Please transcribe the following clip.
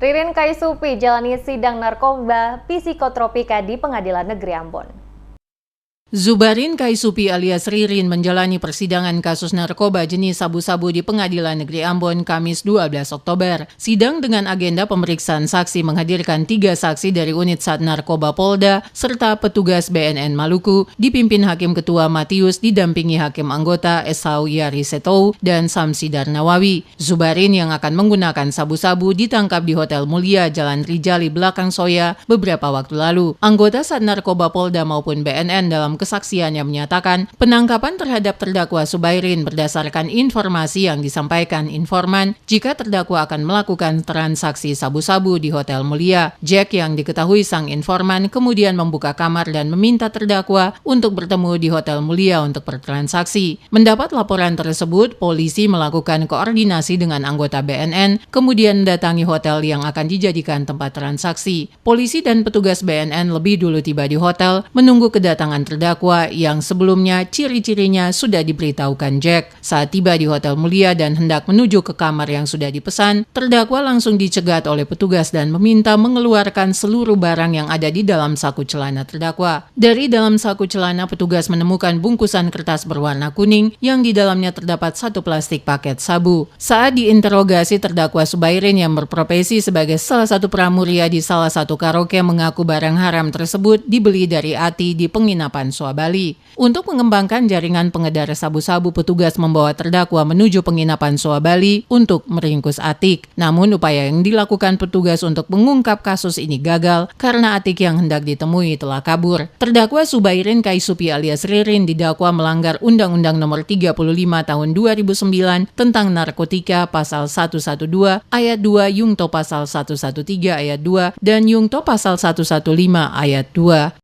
Ririn Kaisupi jalani sidang narkoba psikotropika di Pengadilan Negeri Ambon. Zubarin Kaisupi alias Ririn menjalani persidangan kasus narkoba jenis sabu-sabu di Pengadilan Negeri Ambon Kamis 12 Oktober. Sidang dengan agenda pemeriksaan saksi menghadirkan 3 saksi dari unit Sat Narkoba Polda serta petugas BNN Maluku dipimpin Hakim Ketua Matius didampingi Hakim Anggota Esau Yari Setou dan Samsi Darnawawi. Zubarin yang akan menggunakan sabu-sabu ditangkap di Hotel Mulia Jalan Rijali Belakang Soya beberapa waktu lalu. Anggota Sat Narkoba Polda maupun BNN dalam kesaksiannya menyatakan penangkapan terhadap terdakwa Subairin berdasarkan informasi yang disampaikan informan jika terdakwa akan melakukan transaksi sabu-sabu di Hotel Mulia. Jack yang diketahui sang informan kemudian membuka kamar dan meminta terdakwa untuk bertemu di Hotel Mulia untuk bertransaksi. Mendapat laporan tersebut, polisi melakukan koordinasi dengan anggota BNN kemudian mendatangi hotel yang akan dijadikan tempat transaksi. Polisi dan petugas BNN lebih dulu tiba di hotel menunggu kedatangan terdakwa yang sebelumnya ciri-cirinya sudah diberitahukan Jack. Saat tiba di Hotel Mulia dan hendak menuju ke kamar yang sudah dipesan, terdakwa langsung dicegat oleh petugas dan meminta mengeluarkan seluruh barang yang ada di dalam saku celana terdakwa. Dari dalam saku celana, petugas menemukan bungkusan kertas berwarna kuning yang di dalamnya terdapat 1 plastik paket sabu. Saat diinterogasi, terdakwa Subairin yang berprofesi sebagai salah satu pramuria di salah satu karaoke mengaku barang haram tersebut dibeli dari Ati di penginapan Soa Bali. Untuk mengembangkan jaringan pengedar sabu-sabu, petugas membawa terdakwa menuju penginapan Soa Bali untuk meringkus Atik. Namun upaya yang dilakukan petugas untuk mengungkap kasus ini gagal karena Atik yang hendak ditemui telah kabur. Terdakwa Subairin Kaisupi alias Ririn didakwa melanggar Undang-Undang Nomor 35 Tahun 2009 tentang narkotika Pasal 112 Ayat 2 Yungto Pasal 113 Ayat 2 dan Yungto Pasal 115 Ayat 2.